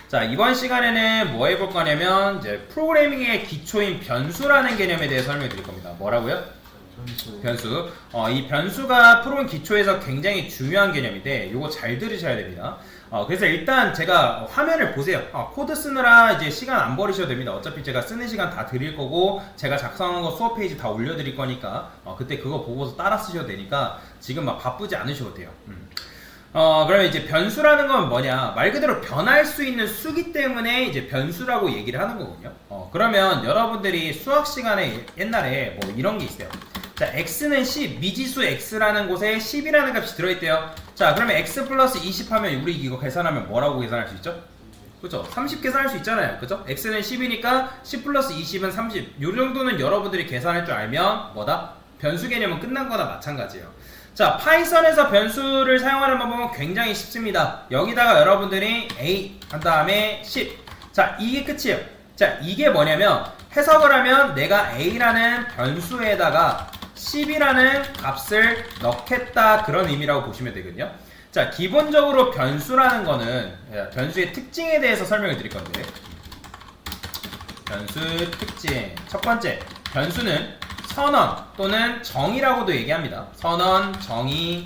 자, 이번 시간에는 뭐 해볼 거냐면 이제 프로그래밍의 기초인 변수라는 개념에 대해서 설명해 드릴 겁니다. 뭐라고요? 변수. 이 변수가 프로그래밍 기초에서 굉장히 중요한 개념인데 요거 잘 들으셔야 됩니다. 그래서 일단 제가 화면을 보세요. 코드 쓰느라 이제 시간 안 버리셔도 됩니다. 어차피 제가 쓰는 시간 다 드릴 거고 제가 작성한 거 수업 페이지 다 올려드릴 거니까 그때 그거 보고서 따라 쓰셔도 되니까 지금 막 바쁘지 않으셔도 돼요. 그러면 이제 변수라는 건 뭐냐? 말 그대로 변할 수 있는 수기 때문에 이제 변수라고 얘기를 하는 거거든요. 그러면 여러분들이 수학 시간에 옛날에 뭐 이런 게 있어요. 자, x는 10, 미지수 x라는 곳에 10이라는 값이 들어있대요. 자, 그러면 x 플러스 20 하면 우리 이거 계산하면 뭐라고 계산할 수 있죠? 그죠? 30 계산할 수 있잖아요. 그죠? x는 10이니까 10 플러스 20은 30. 요 정도는 여러분들이 계산할 줄 알면 뭐다? 변수 개념은 끝난 거나 마찬가지예요. 자, 파이썬에서 변수를 사용하는 방법은 굉장히 쉽습니다. 여기다가 여러분들이 a 한 다음에 10. 자, 이게 끝이에요. 자, 이게 뭐냐면 해석을 하면 내가 a라는 변수에다가 10이라는 값을 넣겠다 그런 의미라고 보시면 되거든요. 자, 기본적으로 변수라는 거는 변수의 특징에 대해서 설명을 드릴 건데, 변수 특징 첫 번째, 변수는 선언 또는 정의라고도 얘기합니다. 선언, 정의,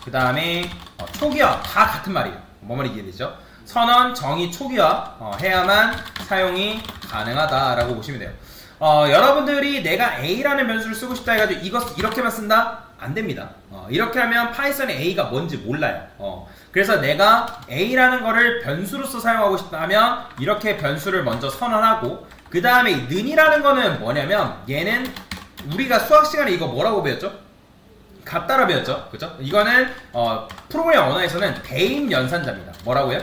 그 다음에 초기화 다 같은 말이에요. 뭔 말인지 이해되죠? 선언, 정의, 초기화 해야만 사용이 가능하다라고 보시면 돼요. 여러분들이 내가 a라는 변수를 쓰고 싶다 해가지고 이거 이렇게만 쓴다? 안 됩니다. 이렇게 하면 파이썬의 a가 뭔지 몰라요. 그래서 내가 a라는 거를 변수로서 사용하고 싶다면 이렇게 변수를 먼저 선언하고, 그 다음에 는이라는 거는 뭐냐면 얘는 우리가 수학 시간에 이거 뭐라고 배웠죠? 같다라 배웠죠? 그죠? 이거는 프로그래밍 언어에서는 대입 연산자입니다. 뭐라고요?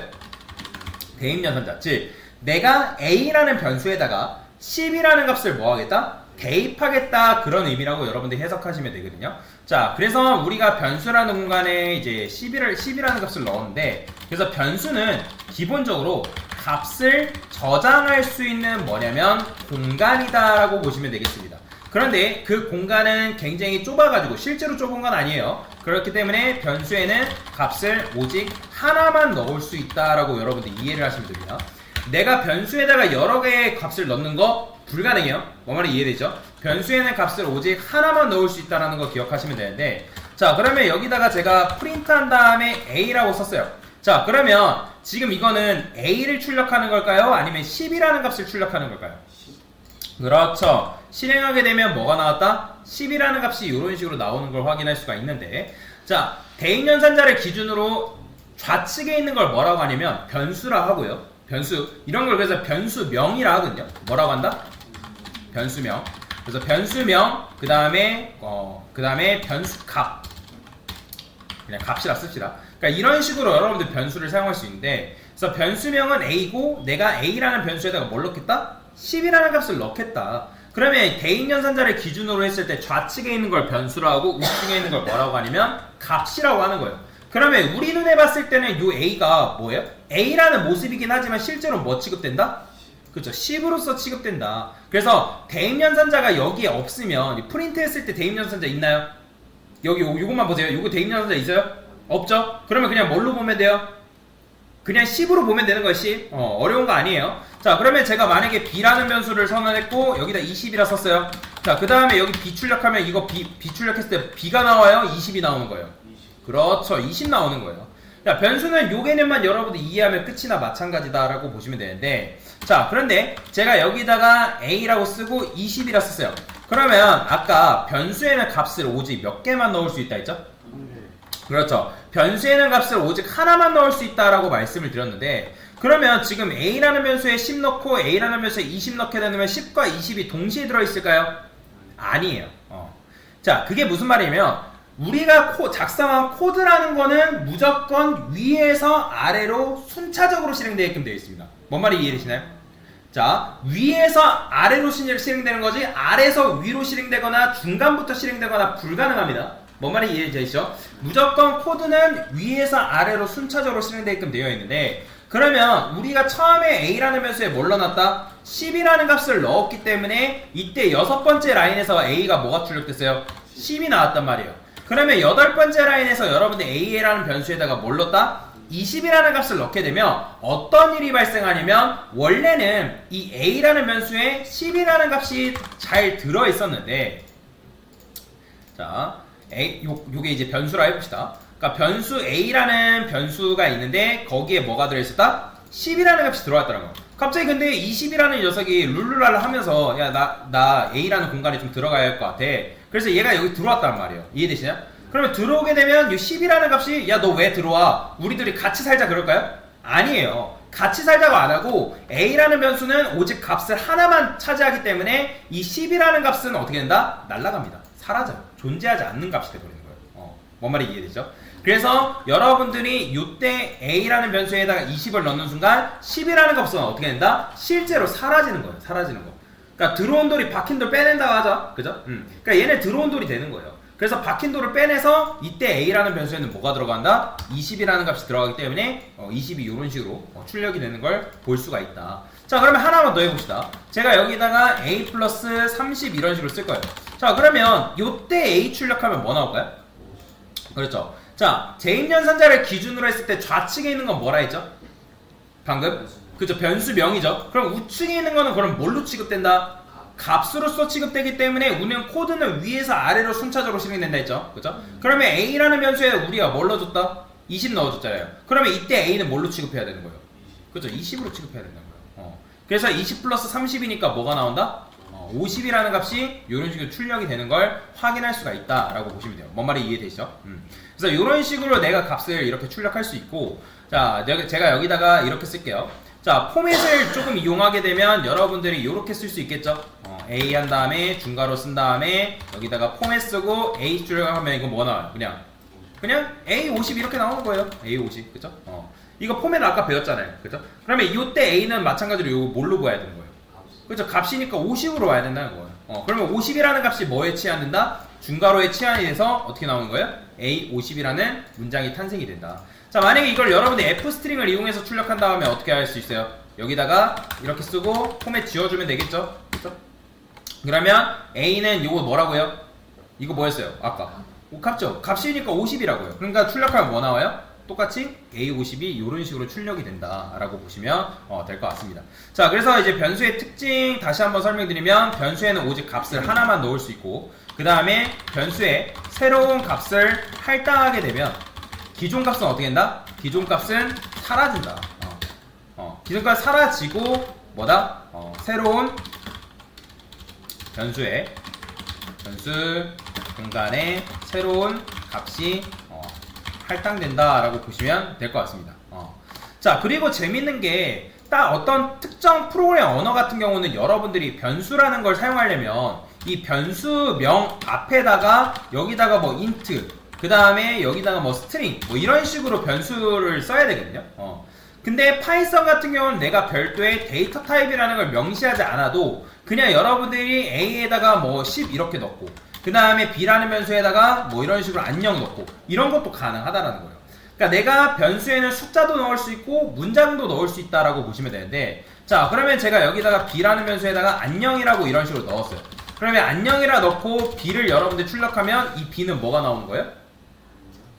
대입 연산자. 즉 내가 a라는 변수에다가 10이라는 값을 뭐 하겠다? 대입하겠다 그런 의미라고 여러분들이 해석하시면 되거든요. 자, 그래서 우리가 변수라는 공간에 이제 10이라는 값을 넣었는데, 그래서 변수는 기본적으로 값을 저장할 수 있는 뭐냐면 공간이다 라고 보시면 되겠습니다. 그런데 그 공간은 굉장히 좁아가지고 실제로 좁은 건 아니에요. 그렇기 때문에 변수에는 값을 오직 하나만 넣을 수 있다라고 여러분들 이해를 하시면 됩니다. 내가 변수에다가 여러 개의 값을 넣는 거 불가능해요. 뭐 말이 이해되죠? 변수에는 값을 오직 하나만 넣을 수 있다는 거 기억하시면 되는데, 자, 그러면 여기다가 제가 프린트 한 다음에 a라고 썼어요. 자, 그러면 지금 이거는 a를 출력하는 걸까요? 아니면 10이라는 값을 출력하는 걸까요? 그렇죠. 실행하게 되면 뭐가 나왔다? 10이라는 값이 이런 식으로 나오는 걸 확인할 수가 있는데, 자, 대입연산자를 기준으로 좌측에 있는 걸 뭐라고 하냐면 변수라 하고요. 변수, 이런 걸 그래서 변수명이라 하거든요. 뭐라고 한다? 변수명. 그래서 변수명, 그 다음에 변수값. 그냥 값이라 씁시다. 그러니까 이런 식으로 여러분들 변수를 사용할 수 있는데, 그래서 변수명은 a고 내가 a라는 변수에다가 뭘 넣겠다? 10이라는 값을 넣겠다. 그러면 대입연산자를 기준으로 했을 때 좌측에 있는 걸 변수라 하고 우측에 있는 걸 뭐라고 하냐면 값이라고 하는 거예요. 그러면 우리 눈에 봤을 때는 이 a가 뭐예요? a라는 모습이긴 하지만 실제로 뭐 취급된다? 그렇죠. 10으로서 취급된다. 그래서 대입연산자가 여기에 없으면 프린트 했을 때 대입연산자 있나요? 여기 요것만 보세요. 요거 대입연산자 있어요? 없죠? 그러면 그냥 뭘로 보면 돼요? 그냥 10으로 보면 되는 거예요. 10. 어려운 거 아니에요. 자, 그러면 제가 만약에 b라는 변수를 선언했고 여기다 20이라 썼어요. 자, 그 다음에 여기 b 출력하면 이거 b 출력했을 때 b가 나와요? 20이 나오는 거예요? 20. 그렇죠. 20 나오는 거예요. 자, 변수는 요 개념만 여러분들 이해하면 끝이나 마찬가지다라고 보시면 되는데, 자, 그런데 제가 여기다가 a라고 쓰고 20이라 썼어요. 그러면 아까 변수에는 값을 오직 몇 개만 넣을 수 있다 했죠? 그렇죠. 변수에는 값을 오직 하나만 넣을 수 있다라고 말씀을 드렸는데, 그러면 지금 a라는 변수에 10 넣고 a라는 변수에 20 넣게 되면 10과 20이 동시에 들어있을까요? 아니에요. 자, 그게 무슨 말이냐면 우리가 작성한 코드라는 거는 무조건 위에서 아래로 순차적으로 실행되게끔 되어 있습니다. 뭔 말이 이해되시나요? 자, 위에서 아래로 실행되는 거지 아래에서 위로 실행되거나 중간부터 실행되거나 불가능합니다. 뭔 말이 이해되시죠? 무조건 코드는 위에서 아래로 순차적으로 실행되게끔 되어 있는데, 그러면 우리가 처음에 a라는 변수에 뭘 넣어놨다? 10이라는 값을 넣었기 때문에 이때 6번째 라인에서 a가 뭐가 출력됐어요? 10이 나왔단 말이에요. 그러면 8번째 라인에서 여러분들 a라는 변수에다가 뭘 넣었다? 20이라는 값을 넣게 되면 어떤 일이 발생하냐면 원래는 이 a라는 변수에 10이라는 값이 잘 들어 있었는데 자, 요게 이제 변수라 해봅시다. 그러니까 변수 a라는 변수가 있는데 거기에 뭐가 들어있었다? 10이라는 값이 들어왔다는 거. 갑자기 근데 20이라는 녀석이 룰루랄라 하면서 야 나 a라는 공간에 좀 들어가야 할 것 같아. 그래서 얘가 여기 들어왔단 말이에요. 이해되시냐? 그러면 들어오게 되면 이 10이라는 값이 야 너 왜 들어와? 우리들이 같이 살자 그럴까요? 아니에요. 같이 살자고 안 하고 a라는 변수는 오직 값을 하나만 차지하기 때문에 이 10이라는 값은 어떻게 된다? 날아갑니다. 사라져요. 존재하지 않는 값이 되버리는 거예요. 뭔 말이 이해되죠? 그래서 여러분들이 이때 a라는 변수에다가 20을 넣는 순간 10이라는 값은 어떻게 된다? 실제로 사라지는 거예요. 사라지는 거. 그러니까 들어온 돌이 박힌 돌 빼낸다고 하죠. 그죠? 그러니까 얘네 들어온 돌이 되는 거예요. 그래서 박힌 돌을 빼내서 이때 a라는 변수에는 뭐가 들어간다? 20이라는 값이 들어가기 때문에 20이 이런 식으로 출력이 되는 걸 볼 수가 있다. 자, 그러면 하나만 더 해봅시다. 제가 여기다가 a 플러스 30 이런 식으로 쓸 거예요. 자, 그러면 이때 a 출력하면 뭐 나올까요? 그렇죠. 자, 제인연산자를 기준으로 했을 때 좌측에 있는 건 뭐라 했죠? 방금? 그죠, 변수명이죠. 그럼 우측에 있는 거는 그럼 뭘로 취급된다? 값으로서 취급되기 때문에 우리는 코드는 위에서 아래로 순차적으로 실행된다 했죠. 그죠? 그러면 a라는 변수에 우리가 뭘 넣어줬다? 20 넣어줬잖아요. 그러면 이때 a는 뭘로 취급해야 되는 거예요? 그죠? 20으로 취급해야 된다는 거예요. 그래서 20 플러스 30이니까 뭐가 나온다? 50이라는 값이 이런 식으로 출력이 되는 걸 확인할 수가 있다라고 보시면 돼요. 뭔 말이 이해되시죠? 그래서 이런 식으로 내가 값을 이렇게 출력할 수 있고, 자, 제가 여기다가 이렇게 쓸게요. 자, 포맷을 조금 이용하게 되면 여러분들이 이렇게 쓸 수 있겠죠? A 한 다음에 중괄호 쓴 다음에 여기다가 포맷 쓰고 A 출력하면 이거 뭐 나와요? 그냥 A50 이렇게 나오는 거예요. A50, 그죠? 이거 포맷 아까 배웠잖아요, 그죠? 그러면 이때 A는 마찬가지로 이거 뭘로 봐야 되는 거예요? 그죠? 값이니까 50으로 와야 된다는 거예요. 그러면 50이라는 값이 뭐에 치환된다? 중괄호에 치환이 돼서 어떻게 나오는 거예요? A50이라는 문장이 탄생이 된다. 자, 만약에 이걸 여러분이 F 스트링을 이용해서 출력한 다음에 어떻게 할 수 있어요? 여기다가 이렇게 쓰고 포맷 지워주면 되겠죠? 그죠? 그러면 A는 이거 뭐라고요? 이거 뭐였어요? 아까 값죠? 값이니까 50이라고요. 그러니까 출력하면 뭐 나와요? 똑같이 A50이 이런 식으로 출력이 된다라고 보시면 될 것 같습니다. 자, 그래서 이제 변수의 특징 다시 한번 설명드리면 변수에는 오직 값을 하나만 넣을 수 있고 그 다음에 변수에 새로운 값을 할당하게 되면 기존 값은 어떻게 된다? 기존 값은 사라진다. 기존 값 사라지고 뭐다? 새로운 변수 공간에 새로운 값이 할당된다라고 보시면 될 것 같습니다. 자, 그리고 재밌는 게 딱 어떤 특정 프로그램 언어 같은 경우는 여러분들이 변수라는 걸 사용하려면 이 변수명 앞에다가 여기다가 뭐 int 그 다음에 여기다가 뭐 스트링 뭐 이런 식으로 변수를 써야 되거든요. 근데 파이썬 같은 경우는 내가 별도의 데이터 타입이라는 걸 명시하지 않아도 그냥 여러분들이 A에다가 뭐 10 이렇게 넣고 그 다음에 B라는 변수에다가 뭐 이런 식으로 안녕 넣고 이런 것도 가능하다라는 거예요. 그러니까 내가 변수에는 숫자도 넣을 수 있고 문장도 넣을 수 있다라고 보시면 되는데 자, 그러면 제가 여기다가 B라는 변수에다가 안녕이라고 이런 식으로 넣었어요. 그러면 안녕이라 넣고 B를 여러분들 출력하면 이 B는 뭐가 나오는 거예요?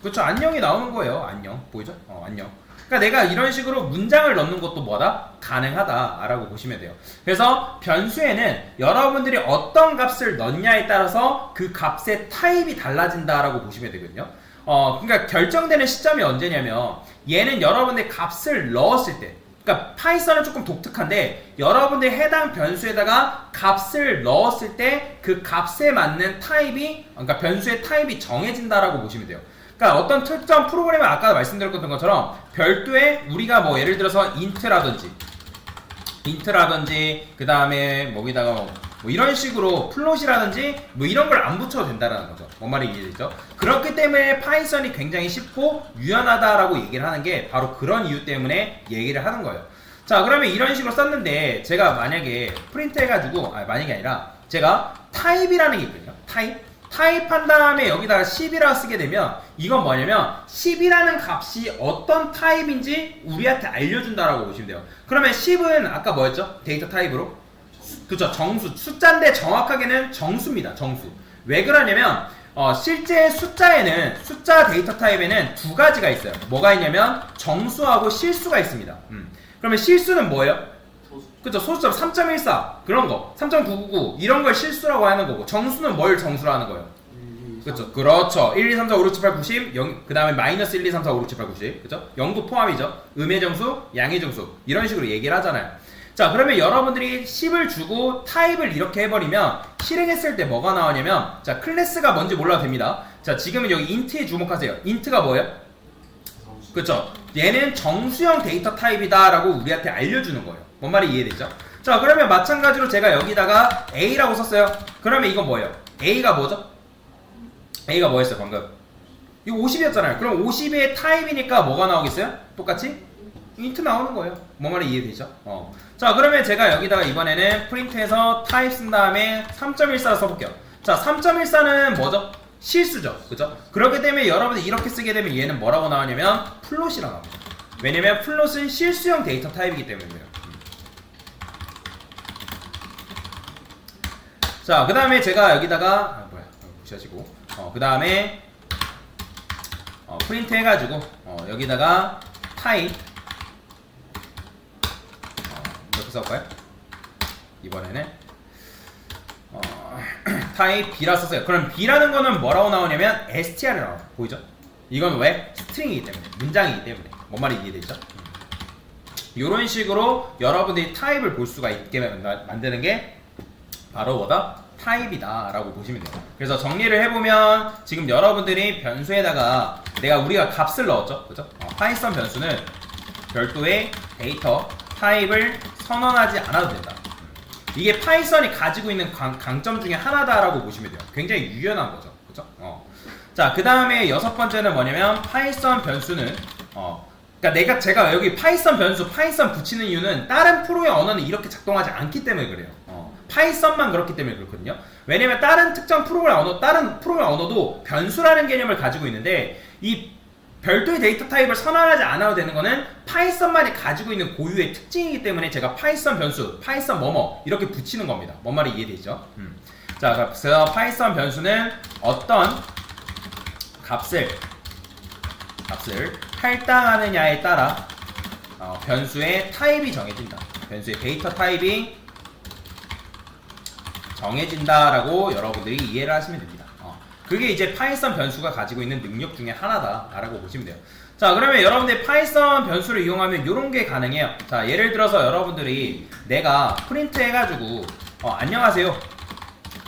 그렇죠, 안녕이 나오는 거예요. 안녕 보이죠? 안녕. 그러니까 내가 이런 식으로 문장을 넣는 것도 뭐다? 가능하다라고 보시면 돼요. 그래서 변수에는 여러분들이 어떤 값을 넣냐에 따라서 그 값의 타입이 달라진다라고 보시면 되거든요. 그러니까 결정되는 시점이 언제냐면 얘는 여러분들 값을 넣었을 때, 그러니까 파이썬은 조금 독특한데 여러분들 해당 변수에다가 값을 넣었을 때 그 값에 맞는 타입이, 그러니까 변수의 타입이 정해진다라고 보시면 돼요. 그러니까 어떤 특정 프로그램을 아까 말씀드렸던 것처럼 별도의 우리가 뭐 예를 들어서 int라든지 그 다음에 거기다가 뭐 이런 식으로 플롯이라든지 뭐 이런 걸 안 붙여도 된다라는 거죠. 뭔 말이 이해되죠? 그렇기 때문에 파이썬이 굉장히 쉽고 유연하다라고 얘기를 하는 게 바로 그런 이유 때문에 얘기를 하는 거예요. 자, 그러면 이런 식으로 썼는데 제가 만약에 프린트 해가지고 만약이 아니라 제가 타입이라는 게 있거든요. 타입한 다음에 여기다가 10이라고 쓰게 되면 이건 뭐냐면 10이라는 값이 어떤 타입인지 우리한테 알려준다라고 보시면 돼요. 그러면 10은 아까 뭐였죠? 데이터 타입으로? 그쵸, 정수. 숫자인데 정확하게는 정수입니다. 정수. 왜 그러냐면 실제 숫자 데이터 타입에는 두 가지가 있어요. 뭐가 있냐면 정수하고 실수가 있습니다. 그러면 실수는 뭐예요? 그쵸, 소수점 3.14 그런 거, 3.999 이런 걸 실수라고 하는 거고, 정수는 뭘 정수로 하는 거예요? 그쵸, 그렇죠. 1, 2, 3, 4, 5, 6, 7, 8, 90 0, 그 다음에 마이너스 1, 2, 3, 4, 5, 6, 7, 8, 90 그쵸? 0도 포함이죠. 음의 정수, 양의 정수 이런 식으로 얘기를 하잖아요. 자, 그러면 여러분들이 10을 주고 타입을 이렇게 해버리면 실행했을 때 뭐가 나오냐면, 자, 클래스가 뭔지 몰라도 됩니다. 자, 지금은 여기 인트에 주목하세요. 인트가 뭐예요? 그쵸, 얘는 정수형 데이터 타입이다 라고 우리한테 알려주는 거예요. 뭔 말이 이해되죠? 자, 그러면 마찬가지로 제가 여기다가 A라고 썼어요. 그러면 이건 뭐예요? A가 뭐죠? A가 뭐였어요 방금? 이거 50이었잖아요. 그럼 50의 타입이니까 뭐가 나오겠어요? 똑같이? 인트 나오는 거예요. 뭔 말이 이해되죠? 자, 그러면 제가 여기다가 이번에는 프린트해서 타입 쓴 다음에 3.14를 써볼게요. 자, 3.14는 뭐죠? 실수죠. 그죠? 그렇기 때문에 여러분들 이렇게 쓰게 되면 얘는 뭐라고 나오냐면 플롯이라고 나옵니다. 왜냐면 플롯은 실수형 데이터 타입이기 때문이에요. 자, 그 다음에 제가 여기다가 무시하시고 그 다음에 프린트 해가지고 여기다가 타입 이렇게 써볼까요? 이번에는 타입 B라 썼어요. 그럼 B라는 거는 뭐라고 나오냐면 str이 나와요. 보이죠? 이건 왜? 스트링이기 때문에, 문장이기 때문에. 뭔 말이 이해되죠? 이런 식으로 여러분들이 타입을 볼 수가 있게 만드는 게 바로 뭐다? 타입이다 라고 보시면 돼요. 그래서 정리를 해보면 지금 여러분들이 변수에다가 우리가 값을 넣었죠, 그죠? 파이썬 변수는 별도의 데이터 타입을 선언하지 않아도 된다. 이게 파이썬이 가지고 있는 강점 중에 하나다라고 보시면 돼요. 굉장히 유연한 거죠, 그죠? 자, 그 다음에 여섯 번째는 뭐냐면 파이썬 변수는 그러니까 제가 여기 파이썬 변수 파이썬 붙이는 이유는 다른 프로의 언어는 이렇게 작동하지 않기 때문에 그래요. 파이썬만 그렇기 때문에 그렇거든요. 왜냐면 다른 프로그램 언어도 변수라는 개념을 가지고 있는데 이 별도의 데이터 타입을 선언하지 않아도 되는 거는 파이썬만이 가지고 있는 고유의 특징이기 때문에 제가 파이썬 변수, 파이썬 뭐뭐 이렇게 붙이는 겁니다. 뭔 말이 이해되죠? 자, 그래서 파이썬 변수는 어떤 값을 할당하느냐에 따라 변수의 타입이 정해진다. 변수의 데이터 타입이 정해진다라고 여러분들이 이해를 하시면 됩니다. 그게 이제 파이썬 변수가 가지고 있는 능력 중에 하나다라고 보시면 돼요. 자, 그러면 여러분들 파이썬 변수를 이용하면 이런 게 가능해요. 자, 예를 들어서 여러분들이 내가 프린트 해가지고 안녕하세요,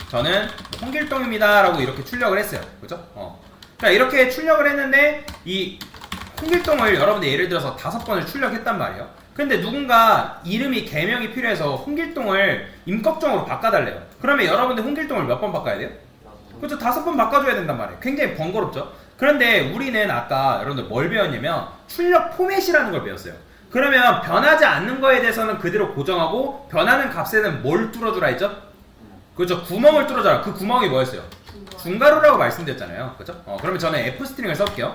저는 홍길동입니다 라고 이렇게 출력을 했어요. 그죠? 그러니까 이렇게 출력을 했는데 이 홍길동을 여러분들 예를 들어서 5번을 출력했단 말이에요. 근데 누군가 이름이 개명이 필요해서 홍길동을 임꺽정으로 바꿔달래요. 그러면 여러분들 홍길동을 몇 번 바꿔야 돼요? 그렇죠, 5번 바꿔줘야 된단 말이에요. 굉장히 번거롭죠. 그런데 우리는 아까 여러분들 뭘 배웠냐면 출력 포맷이라는 걸 배웠어요. 그러면 변하지 않는 거에 대해서는 그대로 고정하고 변하는 값에는 뭘 뚫어주라 했죠? 그렇죠, 구멍을 뚫어줘라. 그 구멍이 뭐였어요? 중괄호라고 말씀드렸잖아요. 그렇죠? 그러면 저는 F스트링을 써볼게요.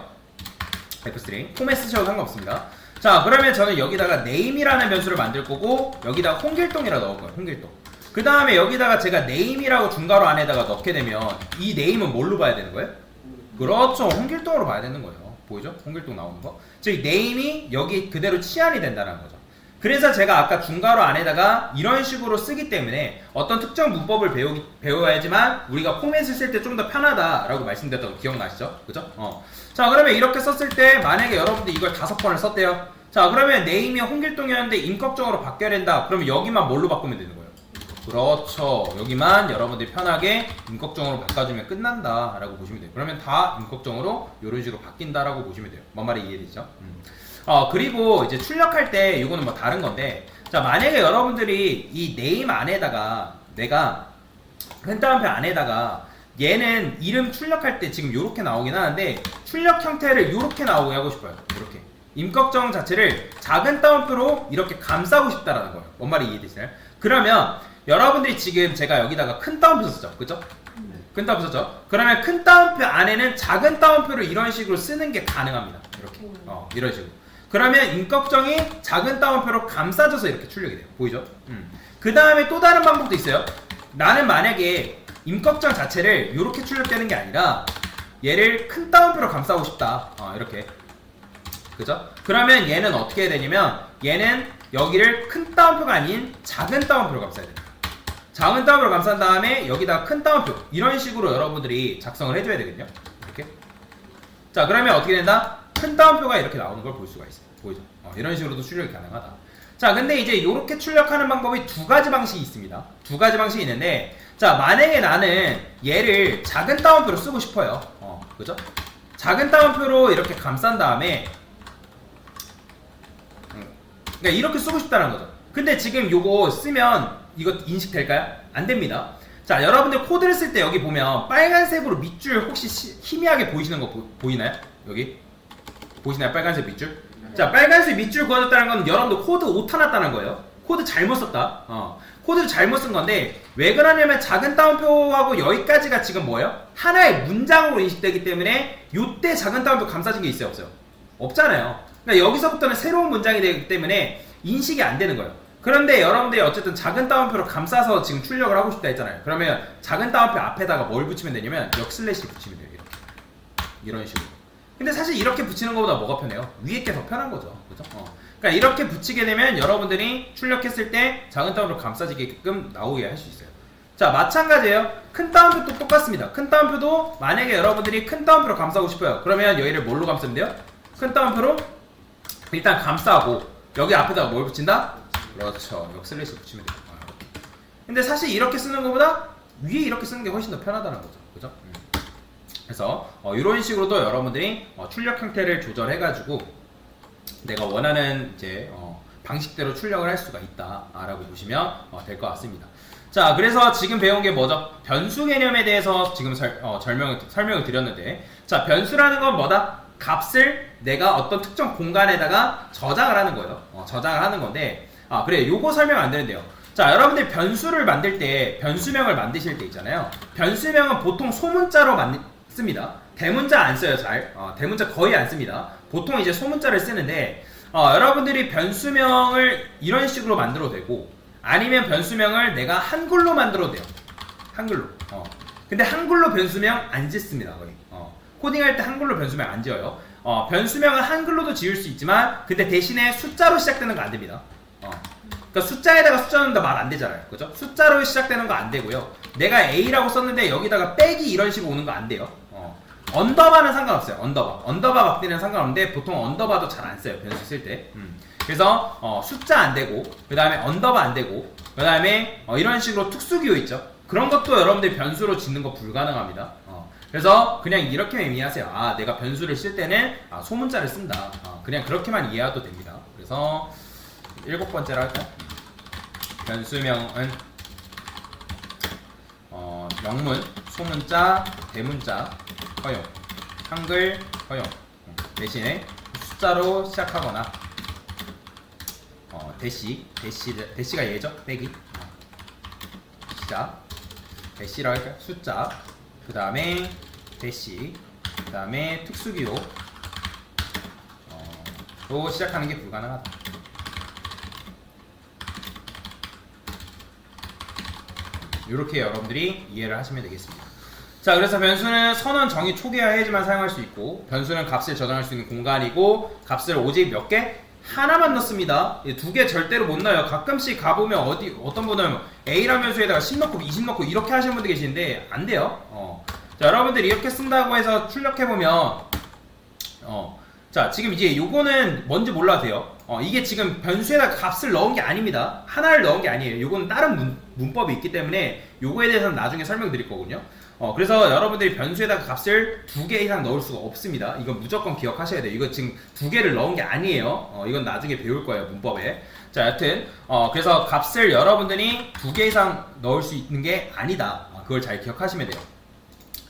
F스트링 포맷 쓰셔도 상관없습니다. 자, 그러면 저는 여기다가 name이라는 변수를 만들 거고 여기다가 홍길동이라 넣을 거예요. 홍길동. 그 다음에 여기다가 제가 name이라고 중괄호 안에다가 넣게 되면 이 name은 뭘로 봐야 되는 거예요? 그렇죠, 홍길동으로 봐야 되는 거예요. 보이죠? 홍길동 나오는 거. 즉 name이 여기 그대로 치환이 된다는 거죠. 그래서 제가 아까 중괄호 안에다가 이런 식으로 쓰기 때문에 어떤 특정 문법을 배워야지만 우리가 포맷을 쓸 때 좀 더 편하다라고 말씀드렸던 거 기억나시죠? 그죠? 자, 그러면 이렇게 썼을 때 만약에 여러분들 이걸 5번을 썼대요. 자, 그러면 네임이 홍길동이었는데 임꺽정으로 바뀌어야 된다. 그러면 여기만 뭘로 바꾸면 되는 거예요? 그렇죠, 여기만 여러분들이 편하게 임꺽정으로 바꿔주면 끝난다 라고 보시면 돼요. 그러면 다 임꺽정으로 이런 식으로 바뀐다 라고 보시면 돼요. 뭔 말이 이해되죠? 그리고 이제 출력할 때 이거는 뭐 다른 건데, 자, 만약에 여러분들이 이 네임 안에다가 내가 펜타운표 안에다가 얘는 이름 출력할 때 지금 이렇게 나오긴 하는데 출력 형태를 이렇게 나오게 하고 싶어요. 이렇게 임꺽정 자체를 작은 따옴표로 이렇게 감싸고 싶다라는 거예요. 뭔 말이 이해되시나요? 그러면 여러분들이 지금 제가 여기다가 큰 따옴표 썼죠, 그죠? 큰 따옴표 썼죠? 그러면 큰 따옴표 안에는 작은 따옴표를 이런 식으로 쓰는 게 가능합니다. 이렇게 이런 식으로. 그러면 임꺽정이 작은 따옴표로 감싸져서 이렇게 출력이 돼요. 보이죠? 그 다음에 또 다른 방법도 있어요. 나는 만약에 임꺽정 자체를 이렇게 출력되는 게 아니라 얘를 큰 따옴표로 감싸고 싶다. 이렇게. 그죠? 그러면 얘는 어떻게 해야 되냐면 얘는 여기를 큰 따옴표가 아닌 작은 따옴표로 감싸야 돼요. 작은 따옴표로 감싼 다음에 여기다가 큰 따옴표, 이런 식으로 여러분들이 작성을 해줘야 되거든요. 이렇게. 자, 그러면 어떻게 된다? 큰 따옴표가 이렇게 나오는 걸 볼 수가 있어요. 보이죠? 이런 식으로도 출력이 가능하다. 자, 근데 이제 이렇게 출력하는 방법이 두 가지 방식이 있습니다. 두 가지 방식이 있는데, 자, 만약에 나는 얘를 작은 따옴표로 쓰고 싶어요. 그죠? 작은 따옴표로 이렇게 감싼 다음에, 그러니까 이렇게 쓰고 싶다는 거죠. 근데 지금 요거 쓰면 이거 인식될까요? 안 됩니다. 자, 여러분들 코드를 쓸 때 여기 보면 빨간색으로 밑줄 혹시 희미하게 보이시는 거 보이나요? 여기? 보이시나요? 빨간색 밑줄? 자, 빨간색 밑줄 그어졌다는 건 여러분들 코드 오타 났다는 거예요. 코드 잘못 썼다. 코드를 잘못 쓴 건데 왜 그러냐면 작은 따옴표하고 여기까지가 지금 뭐예요? 하나의 문장으로 인식되기 때문에 요때 작은 따옴표 감싸진 게 있어요? 없어요? 없잖아요. 그러니까 여기서부터는 새로운 문장이 되기 때문에 인식이 안 되는 거예요. 그런데 여러분들이 어쨌든 작은 따옴표로 감싸서 지금 출력을 하고 싶다 했잖아요. 그러면 작은 따옴표 앞에다가 뭘 붙이면 되냐면 역슬래시를 붙이면 돼요. 이렇게. 이런 식으로. 근데 사실 이렇게 붙이는 것보다 뭐가 편해요? 위에 게 더 편한 거죠. 그죠? 그러니까 이렇게 붙이게 되면 여러분들이 출력했을 때 작은 따옴표로 감싸지게끔 나오게 할 수 있어요. 자, 마찬가지예요. 큰 따옴표도 똑같습니다. 큰 따옴표도 만약에 여러분들이 큰 따옴표로 감싸고 싶어요. 그러면 여기를 뭘로 감싸면 돼요? 큰 따옴표로 일단 감싸고 여기 앞에다가 뭘 붙인다? 그렇죠. 역슬래시 붙이면 돼요. 근데 사실 이렇게 쓰는 것보다 위에 이렇게 쓰는 게 훨씬 더 편하다는 거죠. 그죠? 그래서 이런 식으로도 여러분들이 출력 형태를 조절해가지고 내가 원하는 이제 방식대로 출력을 할 수가 있다라고 보시면 될 것 같습니다. 자, 그래서 지금 배운 게 뭐죠? 변수 개념에 대해서 지금 설명을 드렸는데, 자, 변수라는 건 뭐다? 값을 내가 어떤 특정 공간에다가 저장을 하는 거예요. 저장을 하는 건데, 그래, 요거 설명 안 되는데요. 자, 여러분들 변수를 만들 때, 변수명을 만드실 때 있잖아요. 변수명은 보통 소문자로 씁니다. 대문자 안 써요, 잘. 대문자 거의 안 씁니다. 보통 이제 소문자를 쓰는데, 여러분들이 변수명을 이런 식으로 만들어도 되고, 아니면 변수명을 내가 한글로 만들어도 돼요. 한글로. 근데 한글로 변수명 안 짓습니다, 거의. 코딩할 때 한글로 변수명 안 지어요. 변수명은 한글로도 지을 수 있지만, 근데 대신에 숫자로 시작되는 거 안 됩니다. 그러니까 숫자에다가 숫자 넣는다 말 안 되잖아요. 그죠? 숫자로 시작되는 거 안 되고요. 내가 A라고 썼는데 여기다가 빼기 이런 식으로 오는 거 안 돼요. 언더바는 상관없어요. 언더바 막대는 상관없는데 보통 언더바도 잘 안 써요. 변수 쓸 때. 그래서 숫자 안 되고, 그 다음에 언더바 안 되고, 그 다음에 이런 식으로 특수기호 있죠. 그런 것도 여러분들 변수로 짓는 거 불가능합니다. 그래서 그냥 이렇게만 이해하세요. 내가 변수를 쓸 때는 소문자를 쓴다. 그냥 그렇게만 이해해도 됩니다. 그래서 7번째로 할까요? 변수명은 영문, 소문자, 대문자 허용, 한글 허용, 대신에 숫자로 시작하거나 대시가 얘죠? 빼기 시작, 대시라고 할까요? 숫자, 그 다음에 대시, 그 다음에 특수기호 로 시작하는 게 불가능하다. 이렇게 여러분들이 이해를 하시면 되겠습니다. 자, 그래서 변수는 선언, 정의, 초기화해야지만 사용할 수 있고, 변수는 값을 저장할 수 있는 공간이고, 값을 오직 몇 개? 하나만 넣습니다. 2개 절대로 못 넣어요. 가끔씩 가보면 어떤 분은 A라는 변수에다가 10 넣고 20 넣고 이렇게 하시는 분들 계시는데 안 돼요. 자, 여러분들이 이렇게 쓴다고 해서 출력해보면 자, 지금 이제 요거는 뭔지 몰라도 돼요. 이게 지금 변수에다 값을 넣은 게 아닙니다. 하나를 넣은 게 아니에요. 요거는 다른 문법이 있기 때문에 요거에 대해서는 나중에 설명드릴 거거든요. 그래서 여러분들이 변수에다가 값을 2개 이상 넣을 수가 없습니다. 이건 무조건 기억하셔야 돼요. 이거 지금 2개를 넣은 게 아니에요. 이건 나중에 배울 거예요, 문법에. 자, 여튼 그래서 값을 여러분들이 2개 이상 넣을 수 있는 게 아니다. 그걸 잘 기억하시면 돼요.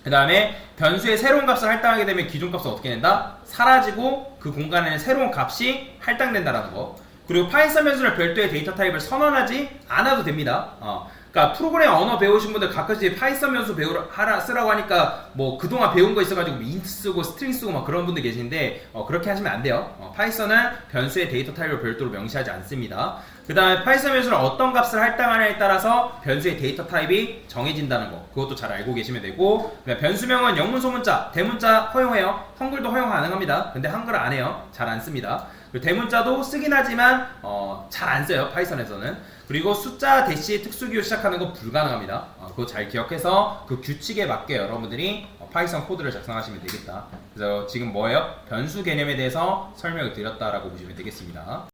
그 다음에 변수에 새로운 값을 할당하게 되면 기존 값은 어떻게 된다? 사라지고 그 공간에는 새로운 값이 할당된다라는 거. 그리고 파이썬 변수를 별도의 데이터 타입을 선언하지 않아도 됩니다. 그러니까 프로그램 언어 배우신 분들 가끔씩 파이썬 변수 쓰라고 하니까 뭐 그동안 배운 거 있어가지고 인트 쓰고 스트링 쓰고 막 그런 분들 계시는데 그렇게 하시면 안 돼요. 파이썬은 변수의 데이터 타입을 별도로 명시하지 않습니다. 그 다음에 파이썬 변수는 어떤 값을 할당하냐에 따라서 변수의 데이터 타입이 정해진다는 거, 그것도 잘 알고 계시면 되고, 변수명은 영문, 소문자, 대문자 허용해요. 한글도 허용 가능합니다. 근데 한글은 안 해요. 잘 안 씁니다. 그리고 대문자도 쓰긴 하지만 잘 안 써요, 파이썬에서는. 그리고 숫자 대시 특수기호 시작하는 건 불가능합니다. 그거 잘 기억해서 그 규칙에 맞게 여러분들이 파이썬 코드를 작성하시면 되겠다. 그래서 지금 뭐예요? 변수 개념에 대해서 설명을 드렸다라고 보시면 되겠습니다.